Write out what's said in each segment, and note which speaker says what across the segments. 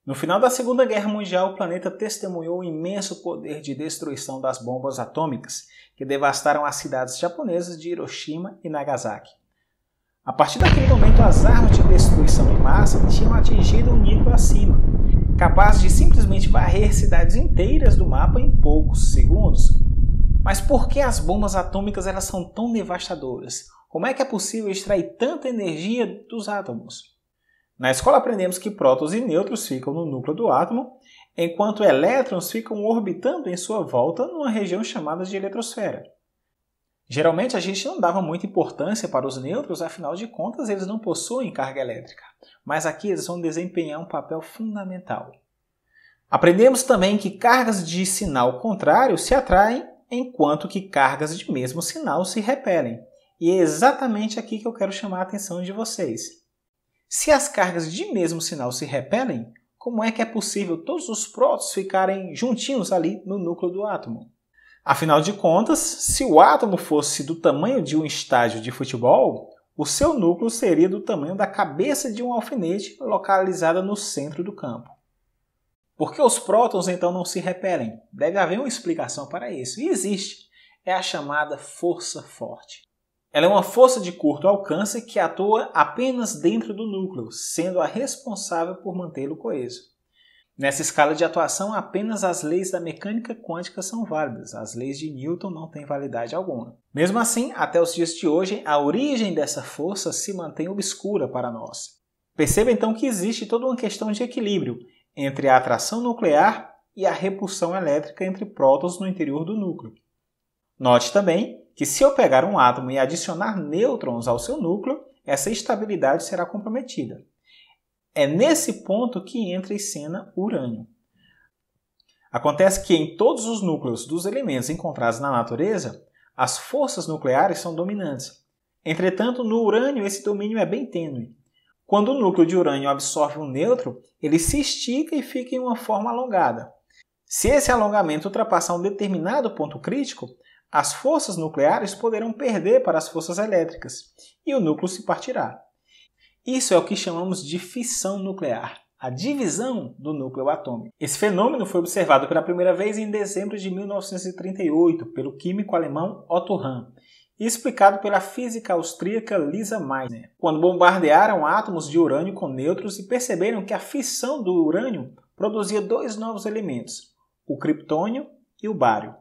Speaker 1: No final da Segunda Guerra Mundial, o planeta testemunhou o imenso poder de destruição das bombas atômicas que devastaram as cidades japonesas de Hiroshima e Nagasaki. A partir daquele momento, as armas de destruição em massa tinham atingido um nível acima, capaz de simplesmente varrer cidades inteiras do mapa em poucos segundos. Mas por que as bombas atômicas elas são tão devastadoras? Como é que é possível extrair tanta energia dos átomos? Na escola aprendemos que prótons e nêutrons ficam no núcleo do átomo, enquanto elétrons ficam orbitando em sua volta numa região chamada de eletrosfera. Geralmente a gente não dava muita importância para os nêutrons, afinal de contas eles não possuem carga elétrica, mas aqui eles vão desempenhar um papel fundamental. Aprendemos também que cargas de sinal contrário se atraem, enquanto que cargas de mesmo sinal se repelem. E é exatamente aqui que eu quero chamar a atenção de vocês. Se as cargas de mesmo sinal se repelem, como é que é possível todos os prótons ficarem juntinhos ali no núcleo do átomo? Afinal de contas, se o átomo fosse do tamanho de um estádio de futebol, o seu núcleo seria do tamanho da cabeça de um alfinete localizada no centro do campo. Por que os prótons então não se repelem? Deve haver uma explicação para isso, e existe. É a chamada força forte. Ela é uma força de curto alcance que atua apenas dentro do núcleo, sendo a responsável por mantê-lo coeso. Nessa escala de atuação, apenas as leis da mecânica quântica são válidas. As leis de Newton não têm validade alguma. Mesmo assim, até os dias de hoje, a origem dessa força se mantém obscura para nós. Perceba então que existe toda uma questão de equilíbrio entre a atração nuclear e a repulsão elétrica entre prótons no interior do núcleo. Note também que se eu pegar um átomo e adicionar nêutrons ao seu núcleo, essa estabilidade será comprometida. É nesse ponto que entra em cena o urânio. Acontece que em todos os núcleos dos elementos encontrados na natureza, as forças nucleares são dominantes. Entretanto, no urânio esse domínio é bem tênue. Quando o núcleo de urânio absorve um nêutron, ele se estica e fica em uma forma alongada. Se esse alongamento ultrapassar um determinado ponto crítico, as forças nucleares poderão perder para as forças elétricas e o núcleo se partirá. Isso é o que chamamos de fissão nuclear, a divisão do núcleo atômico. Esse fenômeno foi observado pela primeira vez em dezembro de 1938 pelo químico alemão Otto Hahn e explicado pela física austríaca Lisa Meitner, quando bombardearam átomos de urânio com nêutrons e perceberam que a fissão do urânio produzia dois novos elementos, o criptônio e o bário.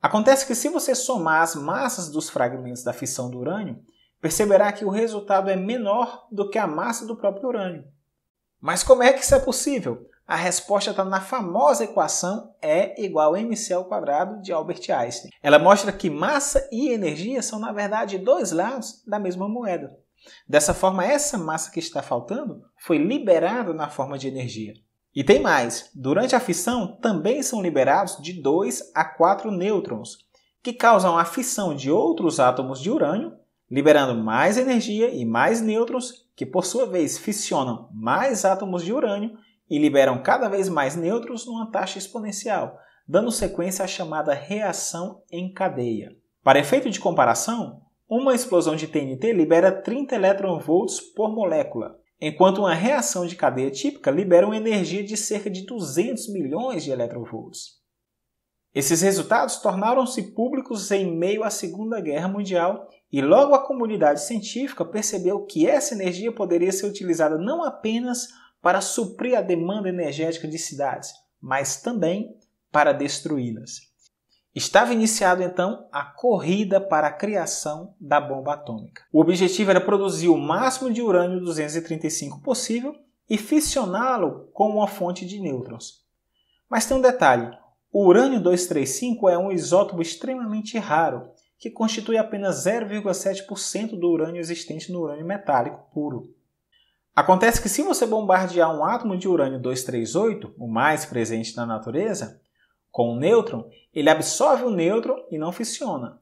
Speaker 1: Acontece que se você somar as massas dos fragmentos da fissão do urânio, perceberá que o resultado é menor do que a massa do próprio urânio. Mas como é que isso é possível? A resposta está na famosa equação E igual a mc² de Albert Einstein. Ela mostra que massa e energia são, na verdade, dois lados da mesma moeda. Dessa forma, essa massa que está faltando foi liberada na forma de energia. E tem mais, durante a fissão também são liberados de 2 a 4 nêutrons, que causam a fissão de outros átomos de urânio, liberando mais energia e mais nêutrons, que por sua vez fissionam mais átomos de urânio e liberam cada vez mais nêutrons numa taxa exponencial, dando sequência à chamada reação em cadeia. Para efeito de comparação, uma explosão de TNT libera 30 eletronvolts por molécula, enquanto uma reação de cadeia típica libera uma energia de cerca de 200 milhões de eletronvolts. Esses resultados tornaram-se públicos em meio à Segunda Guerra Mundial e logo a comunidade científica percebeu que essa energia poderia ser utilizada não apenas para suprir a demanda energética de cidades, mas também para destruí-las. Estava iniciado então a corrida para a criação da bomba atômica. O objetivo era produzir o máximo de urânio-235 possível e fissioná-lo com uma fonte de nêutrons. Mas tem um detalhe, o urânio-235 é um isótopo extremamente raro, que constitui apenas 0,7% do urânio existente no urânio metálico puro. Acontece que se você bombardear um átomo de urânio-238, o mais presente na natureza, com um nêutron, ele absorve o nêutron e não fissiona.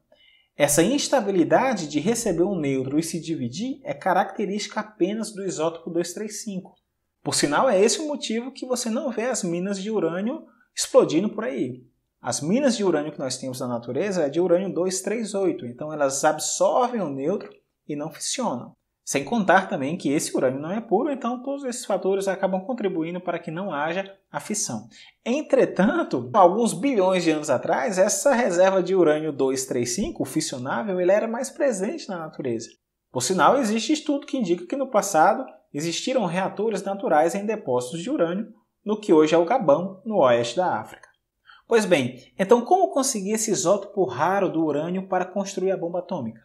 Speaker 1: Essa instabilidade de receber um nêutron e se dividir é característica apenas do isótopo 235. Por sinal, é esse o motivo que você não vê as minas de urânio explodindo por aí. As minas de urânio que nós temos na natureza é de urânio-238, então elas absorvem o nêutron e não fissionam. Sem contar também que esse urânio não é puro, então todos esses fatores acabam contribuindo para que não haja a fissão. Entretanto, alguns bilhões de anos atrás, essa reserva de urânio 235, o fissionável, ele era mais presente na natureza. Por sinal, existe estudo que indica que no passado existiram reatores naturais em depósitos de urânio, no que hoje é o Gabão, no oeste da África. Pois bem, então como conseguir esse isótopo raro do urânio para construir a bomba atômica?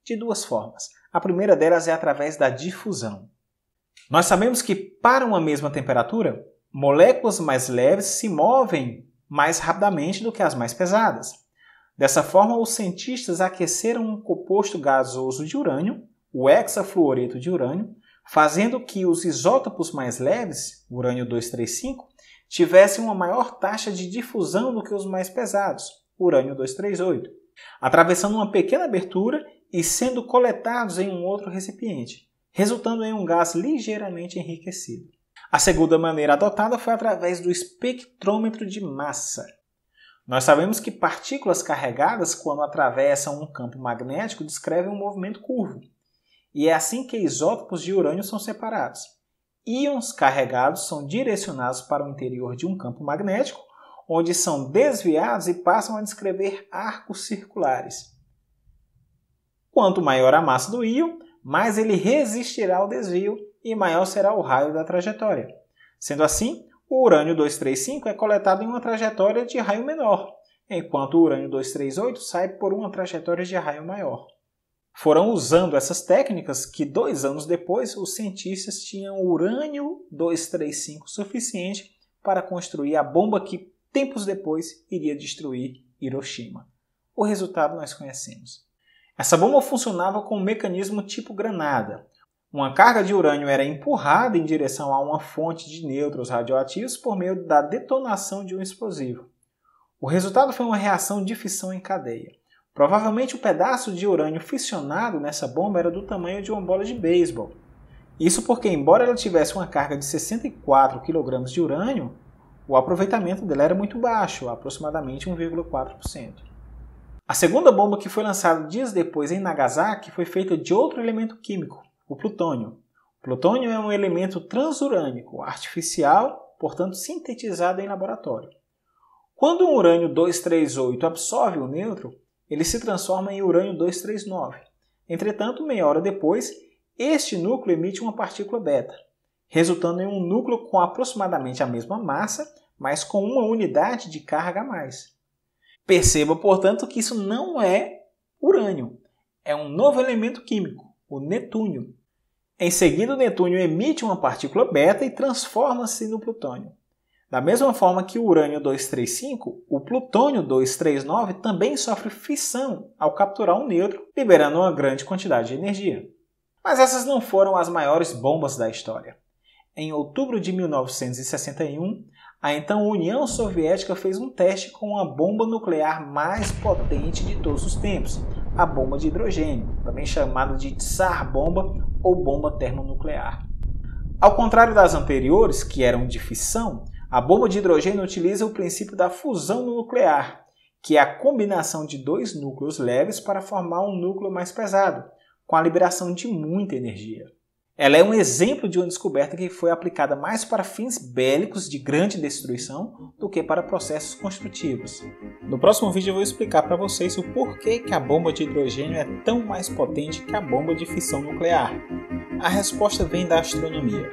Speaker 1: De duas formas. A primeira delas é através da difusão. Nós sabemos que, para uma mesma temperatura, moléculas mais leves se movem mais rapidamente do que as mais pesadas. Dessa forma, os cientistas aqueceram um composto gasoso de urânio, o hexafluoreto de urânio, fazendo que os isótopos mais leves, urânio 235, tivessem uma maior taxa de difusão do que os mais pesados, urânio 238, atravessando uma pequena abertura e sendo coletados em um outro recipiente, resultando em um gás ligeiramente enriquecido. A segunda maneira adotada foi através do espectrômetro de massa. Nós sabemos que partículas carregadas, quando atravessam um campo magnético, descrevem um movimento curvo. E é assim que isótopos de urânio são separados. Íons carregados são direcionados para o interior de um campo magnético, onde são desviados e passam a descrever arcos circulares. Quanto maior a massa do íon, mais ele resistirá ao desvio e maior será o raio da trajetória. Sendo assim, o urânio 235 é coletado em uma trajetória de raio menor, enquanto o urânio 238 sai por uma trajetória de raio maior. Foram usando essas técnicas que 2 anos depois os cientistas tinham urânio 235 suficiente para construir a bomba que tempos depois iria destruir Hiroshima. O resultado nós conhecemos. Essa bomba funcionava com um mecanismo tipo granada. Uma carga de urânio era empurrada em direção a uma fonte de nêutrons radioativos por meio da detonação de um explosivo. O resultado foi uma reação de fissão em cadeia. Provavelmente o pedaço de urânio fissionado nessa bomba era do tamanho de uma bola de beisebol. Isso porque, embora ela tivesse uma carga de 64 kg de urânio, o aproveitamento dela era muito baixo, aproximadamente 1,4%. A segunda bomba, que foi lançada dias depois em Nagasaki, foi feita de outro elemento químico, o plutônio. O plutônio é um elemento transurânico, artificial, portanto sintetizado em laboratório. Quando um urânio 238 absorve o nêutron, ele se transforma em urânio 239. Entretanto, meia hora depois, este núcleo emite uma partícula beta, resultando em um núcleo com aproximadamente a mesma massa, mas com uma unidade de carga a mais. Perceba, portanto, que isso não é urânio, é um novo elemento químico, o netúnio. Em seguida, o netúnio emite uma partícula beta e transforma-se no plutônio. Da mesma forma que o urânio 235, o plutônio 239 também sofre fissão ao capturar um nêutron, liberando uma grande quantidade de energia. Mas essas não foram as maiores bombas da história. Em outubro de 1961, a então União Soviética fez um teste com a bomba nuclear mais potente de todos os tempos, a bomba de hidrogênio, também chamada de Tsar Bomba ou bomba termonuclear. Ao contrário das anteriores, que eram de fissão, a bomba de hidrogênio utiliza o princípio da fusão nuclear, que é a combinação de 2 núcleos leves para formar um núcleo mais pesado, com a liberação de muita energia. Ela é um exemplo de uma descoberta que foi aplicada mais para fins bélicos de grande destruição do que para processos construtivos. No próximo vídeo eu vou explicar para vocês o porquê que a bomba de hidrogênio é tão mais potente que a bomba de fissão nuclear. A resposta vem da astronomia.